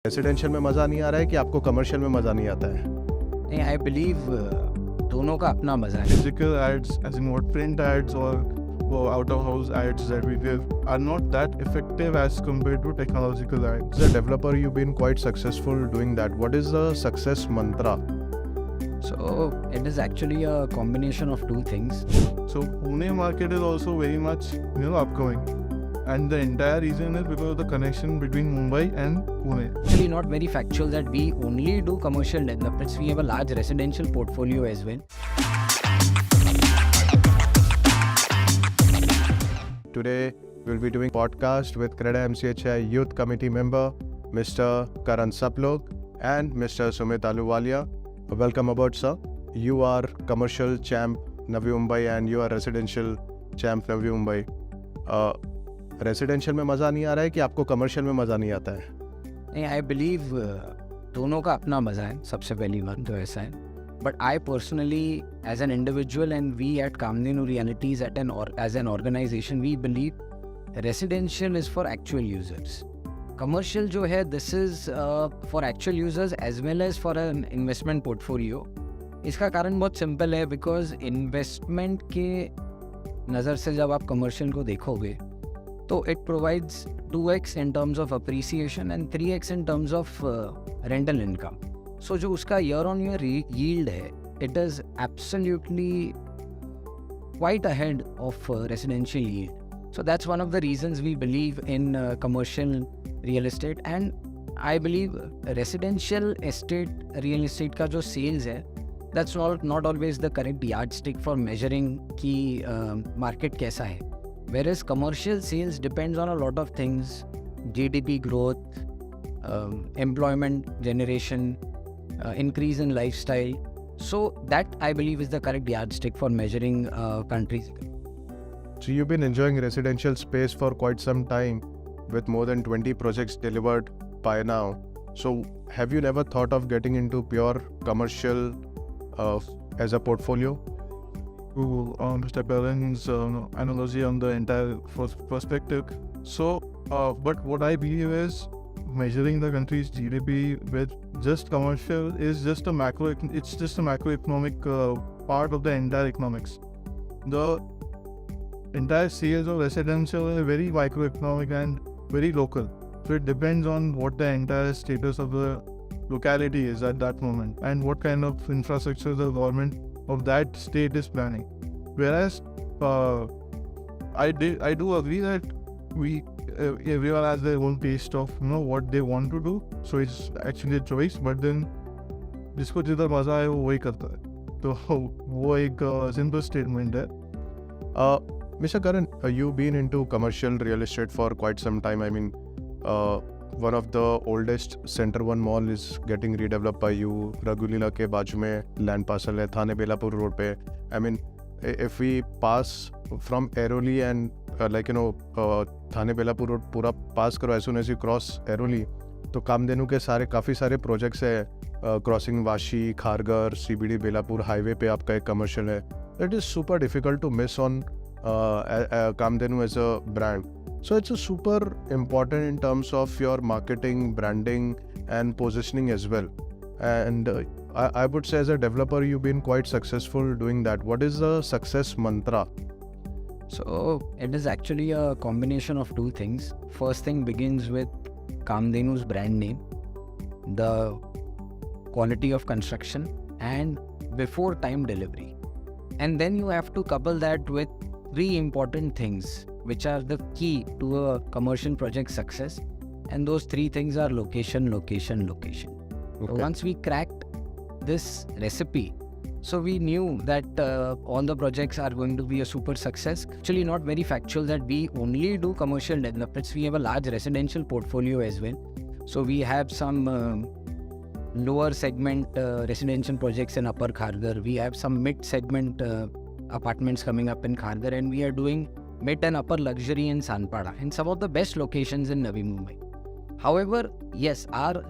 Residential में मज़ा नहीं आ रहा है कि आपको कमर्शियल में मज़ा नहीं आता है? नहीं, आई बिलीव दोनों का अपना मजा है. Physical ads, as in what print ads or out of house ads that we give, are not that effective as compared to technological ads. As a developer, you've been quite successful doing that. What is the success mantra? So it is actually a combination of two things. So Pune market is also very much upcoming, and the entire reason is because of the connection between Mumbai and Pune. Actually not very factual that we only do commercial developments. We have a large residential portfolio as well. Today, we'll be doing podcast with CREDA MCHI Youth Committee member, Mr. Karan Saplok and Mr. Sumit Aluwalia. Welcome aboard, sir. You are commercial champ Navi Mumbai and you are residential champ Navi Mumbai. Residential में मज़ा नहीं आ रहा है कि आपको commercial में मज़ा नहीं आता है? नहीं, आई बिलीव दोनों का अपना मजा है. सबसे पहली बात तो ऐसा है. But I personally as an individual and we at Kamdhenu realities as an organisation we believe residential is for actual users. Commercial जो है this is for actual users as well as for an investment portfolio. इसका कारण बहुत simple है, because investment के नज़र से जब आप कमर्शियल को देखोगे तो it provides 2x in terms of appreciation and 3x in terms of rental income. So जो उसका year on year yield है, it is absolutely quite ahead of residential yield. So that's one of the reasons we believe in commercial real estate, and I believe residential estate real estate का जो sales है, that's not always the correct yardstick for measuring कि market कैसा है. Whereas commercial sales depends on a lot of things, GDP growth, employment generation, increase in lifestyle. So that I believe is the correct yardstick for measuring countries. So you've been enjoying residential space for quite some time with more than 20 projects delivered by now. So have you never thought of getting into pure commercial as a portfolio? To Mr. Karan's analogy on the entire perspective. So, but what I believe is measuring the country's GDP with just commercial is just a it's just a macroeconomic part of the entire economics. The entire sales of residential is very microeconomic and very local. So it depends on what the entire status of the locality is at that moment and what kind of infrastructure the government of that state is planning. Whereas I do agree that everyone has their own taste of what they want to do, so it's actually a choice. But then जिसको जिधर मजा है वो वही करता है, तो वो एक simple statement है. Mr. Karan, you've been into commercial real estate for quite some time. I mean, one of the oldest Center One mall is getting redeveloped by you. Raghulila के बाजू में land parcel है, थाने Belapur road पे. I mean, if we pass from Airoli and Thane Belapur road पूरा pass करो as soon as you cross Airoli, तो कामधेनु के काफ़ी सारे projects है. Crossing Vashi, Kharghar, CBD Belapur highway पे आपका एक commercial है. It is super difficult to miss on Kamdhenu as a brand. So it's a super important in terms of your marketing, branding and positioning as well. And I would say as a developer, you've been quite successful doing that. What is the success mantra? So it is actually a combination of two things. First thing begins with Kamdhenu's brand name, the quality of construction and before time delivery. And then you have to couple that with three important things which are the key to a commercial project success, and those three things are location, location, location. Okay. So once we cracked this recipe, so we knew that all the projects are going to be a super success. Actually not very factual that we only do commercial developments. We have a large residential portfolio as well. So we have some lower segment residential projects in Upper Kharghar. We have some mid segment apartments coming up in Kharghar, and we are doing mid and upper luxury in Sanpada and some of the best locations in Navi Mumbai. However, yes, our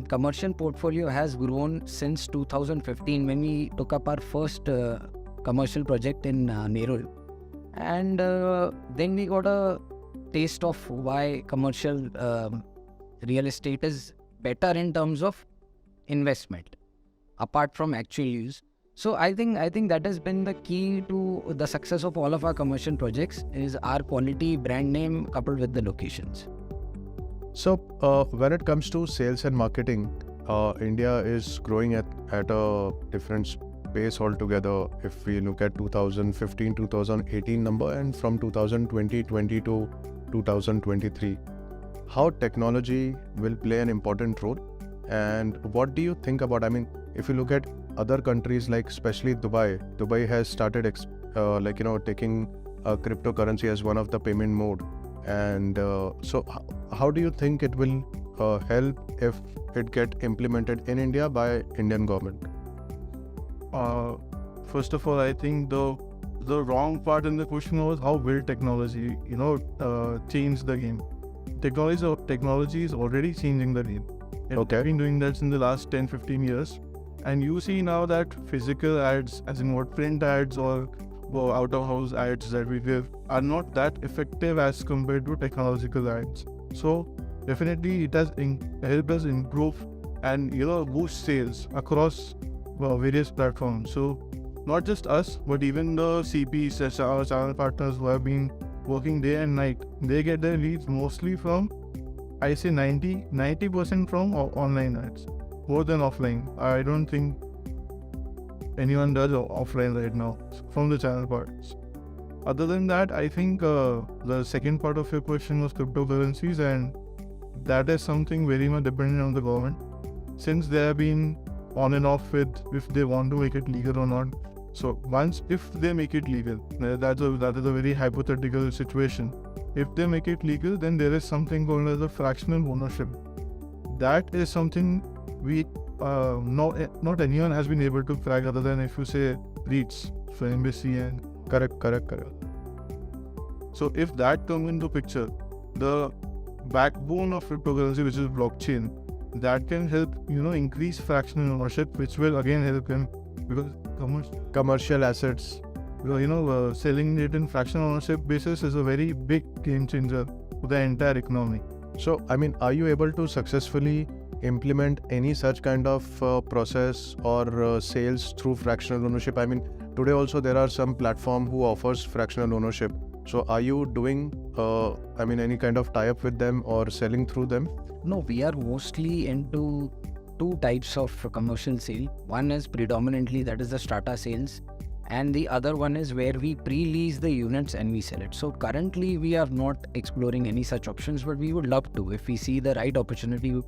commercial portfolio has grown since 2015 when we took up our first commercial project in Nerul. And then we got a taste of why commercial real estate is better in terms of investment, apart from actual use. So I think that has been the key to the success of all of our commercial projects is our quality brand name coupled with the locations. So, when it comes to sales and marketing, India is growing at a different pace altogether. If we look at 2015, 2018 number, and from 2020 to 2023, how technology will play an important role, and what do you think about? I mean, if you look at other countries, like especially Dubai has started taking cryptocurrency as one of the payment mode. And so how do you think it will help if it get implemented in India by Indian government? First of all, I think the wrong part in the question was how will technology, change the game. Technology is already changing the game. It's been doing that in the last 10-15 years. And you see now that physical ads, as in what print ads or out of house ads that we give, are not that effective as compared to technological ads. So definitely it has helped us improve and boost sales across various platforms. So not just us, but even the CPs, our channel partners who have been working day and night, they get their leads mostly from, I say 90% from online ads, more than offline. I don't think anyone does offline right now from the channel partners. Other than that, I think the second part of your question was cryptocurrencies, and that is something very much dependent on the government, since they have been on and off with if they want to make it legal or not. So if they make it legal, that is a very hypothetical situation. If they make it legal, then there is something called as a fractional ownership. That is something we not anyone has been able to crack other than if you say REITs, so embassy and Correct. So if that comes into picture, the backbone of cryptocurrency, which is blockchain, that can help increase fractional ownership, which will again help him because Commercial assets. selling it in fractional ownership basis is a very big game changer for the entire economy. So, I mean, are you able to successfully implement any such kind of process or sales through fractional ownership? I mean, today also there are some platform who offers fractional ownership. So, are you doing, any kind of tie-up with them or selling through them? No, we are mostly into two types of commercial sale. One is predominantly that is the strata sales, and the other one is where we pre-lease the units and we sell it. So currently we are not exploring any such options, but we would love to if we see the right opportunity.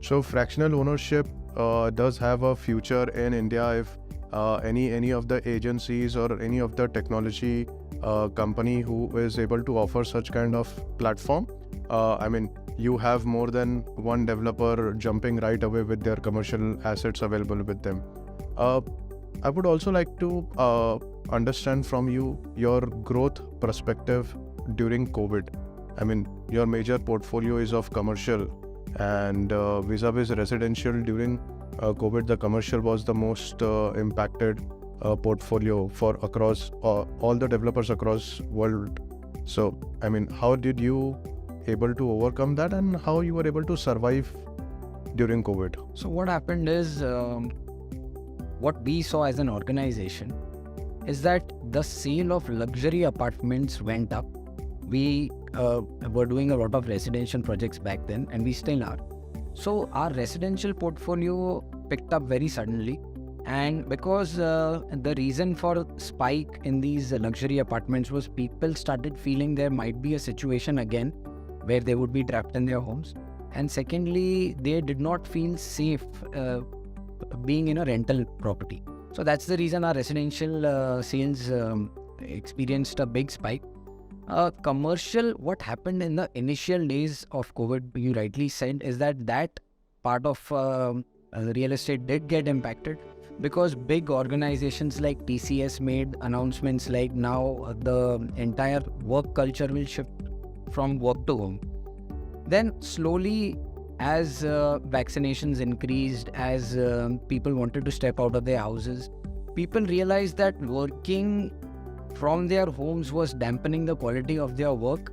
So fractional ownership does have a future in India if any of the agencies or any of the technology company who is able to offer such kind of platform. You have more than one developer jumping right away with their commercial assets available with them. I would also like to understand from you your growth perspective during COVID. I mean, your major portfolio is of commercial, and vis-a-vis residential during COVID, the commercial was the most impacted portfolio for across all the developers across world. So, I mean, how did you able to overcome that, and how you were able to survive during COVID? So what happened is, what we saw as an organization is that the sale of luxury apartments went up. We were doing a lot of residential projects back then, and we still are. So our residential portfolio picked up very suddenly, and because the reason for spike in these luxury apartments was people started feeling there might be a situation again where they would be trapped in their homes, and secondly, they did not feel safe being in a rental property. So that's the reason our residential sales experienced a big spike. Commercial, what happened in the initial days of COVID, you rightly said, is that part of real estate did get impacted because big organizations like TCS made announcements like now the entire work culture will shift from work to home. Then slowly, as vaccinations increased, as people wanted to step out of their houses, people realized that working from their homes was dampening the quality of their work,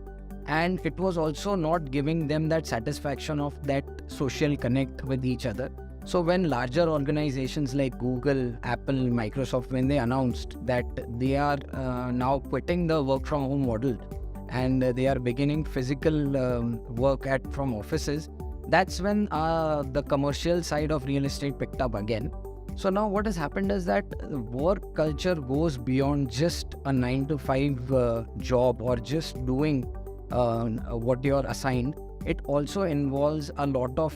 and it was also not giving them that satisfaction of that social connect with each other. So when larger organizations like Google, Apple, Microsoft, when they announced that they are now quitting the work from home model and they are beginning physical work from offices, that's when the commercial side of real estate picked up again. So now what has happened is that work culture goes beyond just a 9 to 5 job or just doing what you're assigned. It also involves a lot of,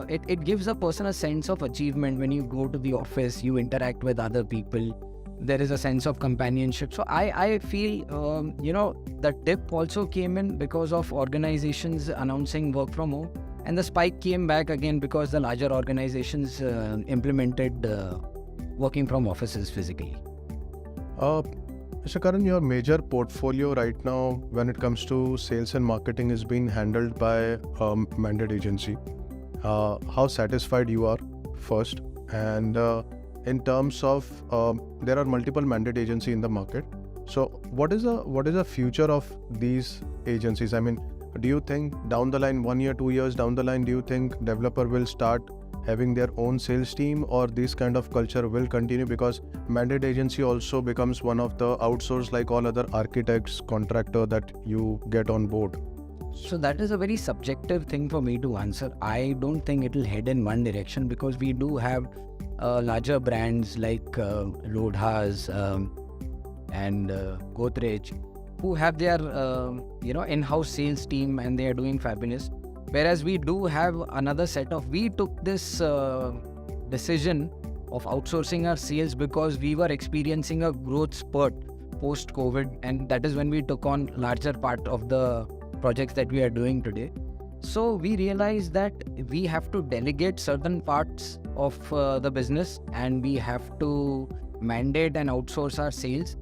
it gives a person a sense of achievement. When you go to the office, you interact with other people. There is a sense of companionship. So I feel, the dip also came in because of organizations announcing work from home. And the spike came back again because the larger organizations implemented working from offices physically. Mr. Karan, your major portfolio right now when it comes to sales and marketing is being handled by a mandate agency. How satisfied you are first? And in terms of, there are multiple mandate agencies in the market. So what is the future of these agencies? I mean, do you think down the line, 1 year, 2 years down the line, do you think developer will start having their own sales team, or this kind of culture will continue? Because mandate agency also becomes one of the outsourced, like all other architects, contractor that you get on board. So that is a very subjective thing for me to answer. I don't think it will head in one direction, because we do have larger brands like Lodhas and Godrej, who have their in-house sales team, and they are doing fabulous. Whereas we do have another set of, we took this decision of outsourcing our sales because we were experiencing a growth spurt post-COVID, and that is when we took on larger part of the projects that we are doing today. So we realized that we have to delegate certain parts of the business, and we have to mandate and outsource our sales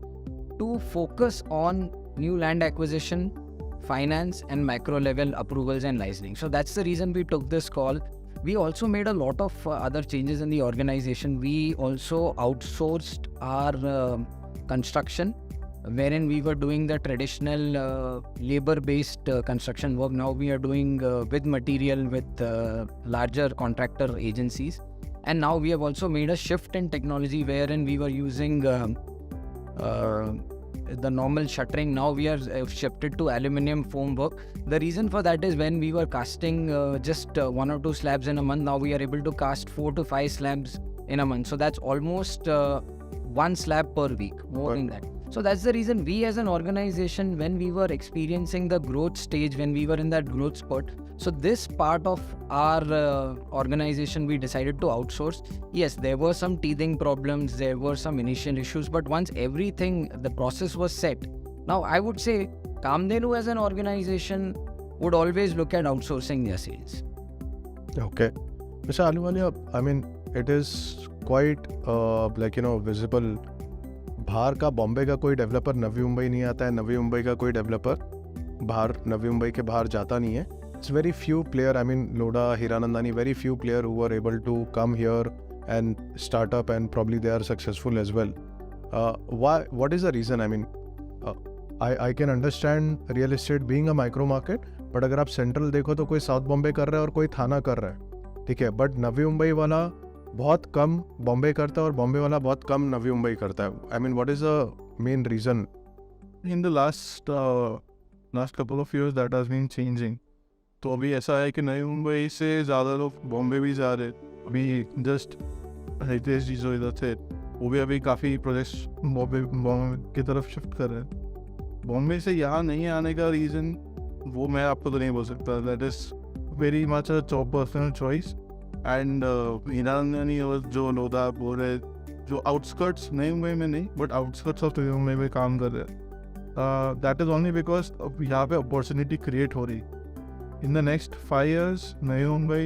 to focus on new land acquisition, finance, and macro level approvals and licensing. So that's the reason we took this call. We also made a lot of other changes in the organization. We also outsourced our construction, wherein we were doing the traditional labor-based construction work. Now we are doing with material with larger contractor agencies. And now we have also made a shift in technology, wherein we were using the normal shuttering. Now we are shifted to aluminium foam work. The reason for that is when we were casting just 1 or 2 slabs in a month, now we are able to cast 4 to 5 slabs in a month. So that's almost 1 slab per week, more than that. So that's the reason we as an organization, when we were experiencing the growth stage, when we were in that growth spurt, so this part of our organization we decided to outsource. Yes, there were some teething problems, there were some initial issues, but once everything, the process was set, now I would say Kamdhenu as an organization would always look at outsourcing their sales. Okay. Mr. Ahluwalia, I mean, it is quite visible. बाहर का बॉम्बे का कोई developer Navi Mumbai नहीं आता है, नवी मुंबई का कोई developer बाहर नवी मुंबई के बाहर जाता नहीं है. It's very few player, I mean Lodha, Hiranandani, very few player who were able to come here and start up, and probably they are successful as well. What is the reason? I mean, I can understand real estate being a micro market, but अगर आप central देखो तो कोई south Bombay कर रहा है और कोई थाना कर रहा है, ठीक है, बट नवी मुंबई वाला बहुत कम बॉम्बे करता है और बॉम्बे वाला बहुत कम नवी मुंबई करता है. I mean what is the main reason? In the last couple of years that has been changing. तो अभी ऐसा है कि नई मुंबई से ज़्यादा लोग बॉम्बे भी जा रहे. अभी जस्ट रितेश जी जो इधर थे, वो भी अभी काफ़ी प्रोजेक्ट्स बॉम्बे की तरफ शिफ्ट कर रहे हैं. बॉम्बे से यहाँ नहीं आने का रीज़न वो मैं आपको तो नहीं बोल सकता. That is very much a personal choice. And Hiranandani और जो लोधा बोल रहे, जो आउटस्कर्ट्स नई मुंबई में नहीं बट आउटस्कर्ट्स ऑफ नई मुंबई में काम कर रहे हैं, दैट इज़ ओनली बिकॉज यहाँ पे अपॉर्चुनिटी क्रिएट हो रही. In the next 5 years, Navi Mumbai,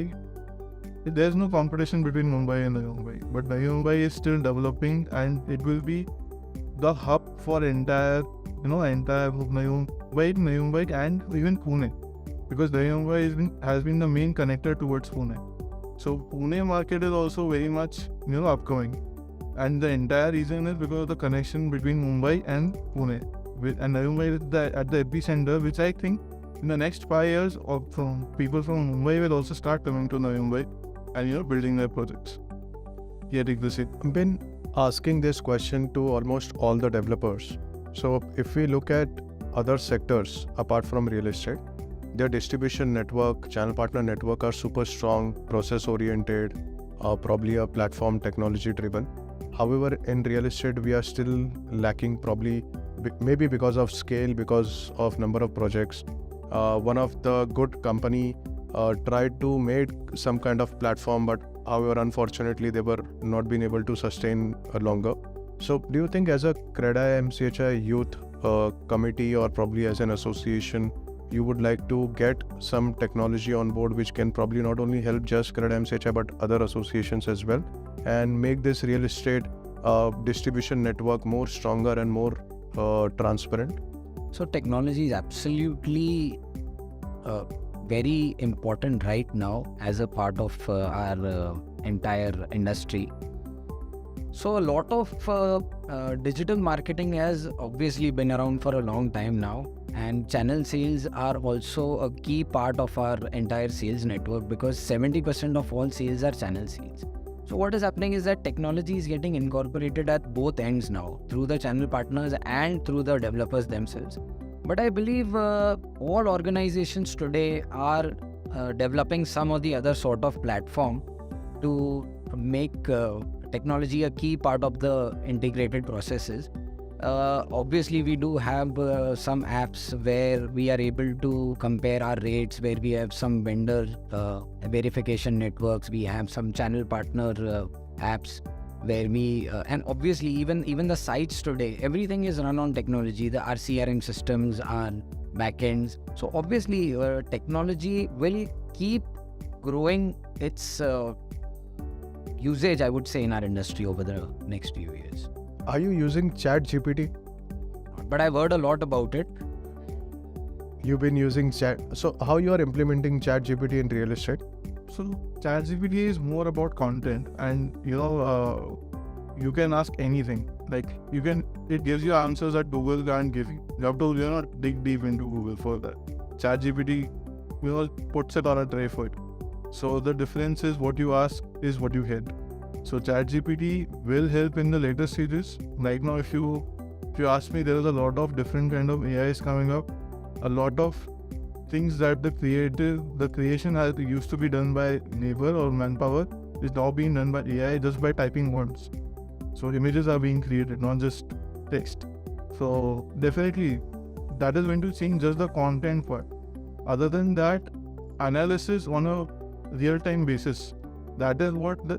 there's no competition between Mumbai and Navi Mumbai, but Navi Mumbai is still developing, and it will be the hub for entire Navi Mumbai and even Pune, because Navi Mumbai has been the main connector towards Pune. So Pune market is also very much upcoming, and the entire reason is because of the connection between Mumbai and Pune, and Navi Mumbai is at the epicenter, which I think in the next 5 years, from people from Mumbai will also start coming to Navi Mumbai and building their projects. Getting the city. I've been asking this question to almost all the developers. So if we look at other sectors apart from real estate, their distribution network, channel partner network are super strong, process oriented, probably a platform technology driven. However, in real estate, we are still lacking, probably maybe because of scale, because of number of projects. One of the good company tried to make some kind of platform, but however, unfortunately, they were not been able to sustain longer. So do you think as a CREDAI MCHI youth committee, or probably as an association, you would like to get some technology on board which can probably not only help just CREDAI MCHI but other associations as well, and make this real estate distribution network more stronger and more transparent? So technology is absolutely very important right now as a part of our entire industry. So a lot of digital marketing has obviously been around for a long time now, and channel sales are also a key part of our entire sales network, because 70% of all sales are channel sales. So what is happening is that technology is getting incorporated at both ends now, through the channel partners and through the developers themselves. But I believe all organizations today are developing some or the other sort of platform to make technology a key part of the integrated processes. Obviously, we do have some apps where we are able to compare our rates, where we have some vendor verification networks, we have some channel partner apps where we and obviously even the sites today, everything is run on technology. The RCRM systems are backends. So obviously technology will keep growing its usage, I would say, in our industry over the next few years. Are you using ChatGPT? But I've heard a lot about it. You've been using Chat. So how you are implementing ChatGPT in real estate? So ChatGPT is more about content, and you can ask anything. Like it gives you answers that Google can't give you. You have to dig deep into Google for that. ChatGPT puts it on a tray for it. So the difference is what you ask is what you get. So ChatGPT will help in the later stages. Right now, if you ask me, there is a lot of different kind of AIs coming up. A lot of things that the creation has used to be done by labor or manpower is now being done by AI just by typing words. So images are being created, not just text. So definitely that is going to change just the content part. Other than that, analysis on a real-time basis, that is what the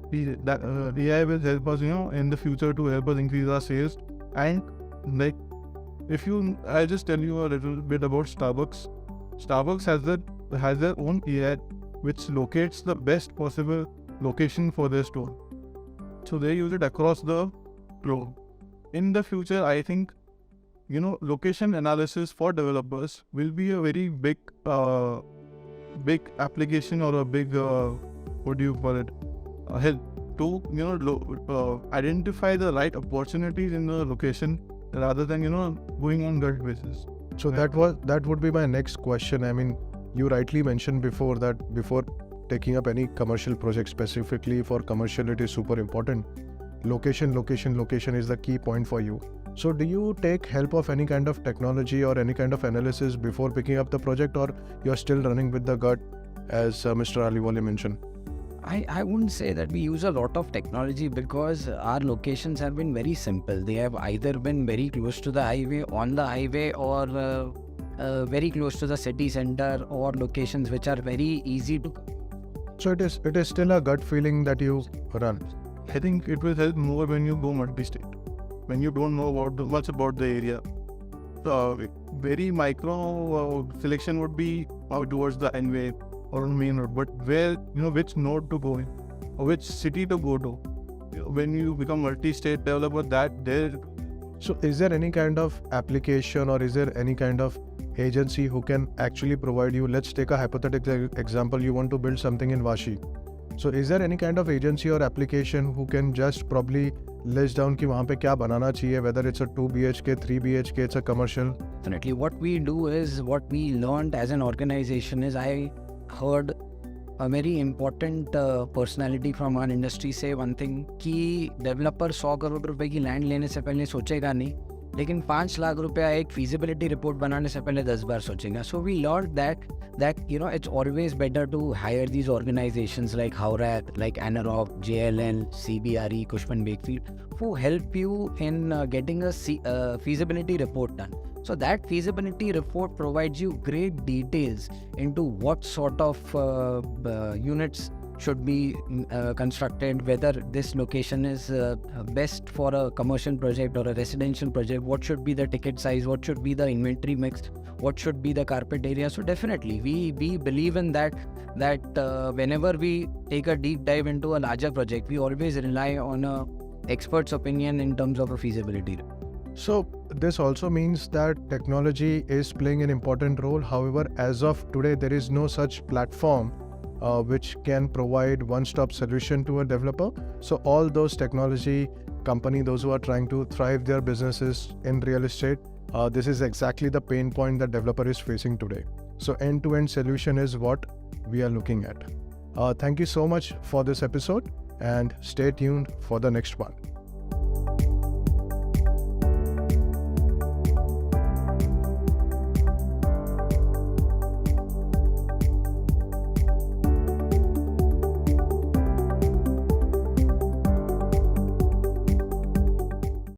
AI will help us, in the future to help us increase our sales. And like, I'll just tell you a little bit about Starbucks. Starbucks has their own AI which locates the best possible location for their store. So they use it across the globe. In the future, I think, location analysis for developers will be a very big application, or a big, help to, identify the right opportunities in the location rather than, going on gut basis. So that would be my next question. I mean, you rightly mentioned before that before taking up any commercial project, specifically for commercial, it is super important. Location is the key point for you. So do you take help of any kind of technology or any kind of analysis before picking up the project, or you're still running with the gut, as Mr. Aliwale mentioned? I wouldn't say that we use a lot of technology, because our locations have been very simple. They have either been very close to the highway, on the highway, or very close to the city center, or locations which are very easy to. So it is still a gut feeling that you run. I think it will help more when you go multi-state, when you don't know much about the area. Very micro selection would be out towards the highway or main road, but where, which node to go in or which city to go to. When you become multi-state developer, So is there any kind of application, or is there any kind of agency who can actually provide you? Let's take a hypothetical example. You want to build something in Vashi. So is there any kind of agency or application who can just probably list down कि वहाँ पे क्या बनाना चाहिए, whether it's a 2 BHK, 3 BHK, it's a commercial? Definitely. What we do is, what we learned as an organization is, I heard a very important personality from our industry say one thing कि developer 100 crore रुपए की land लेने से पहले सोचेगा नहीं, लेकिन 5 लाख रुपया एक feasibility report बनाने से पहले 10 बार सोचेगा. So we learned that you know, it's always better to hire these organizations like Howrath, like Anarock, JLN, CBRE, Cushman Wakefield, who help you in getting a feasibility report done. So that feasibility report provides you great details into what sort of units should be constructed, whether this location is best for a commercial project or a residential project, what should be the ticket size, what should be the inventory mix, what should be the carpet area. So definitely we believe in that whenever we take a deep dive into a larger project, we always rely on a expert's opinion in terms of a feasibility. So this also means that technology is playing an important role. However, as of today, there is no such platform which can provide one-stop solution to a developer. So all those technology company, those who are trying to thrive their businesses in real estate, this is exactly the pain point that developer is facing today. So end-to-end solution is what we are looking at. Thank you so much for this episode, and stay tuned for the next one.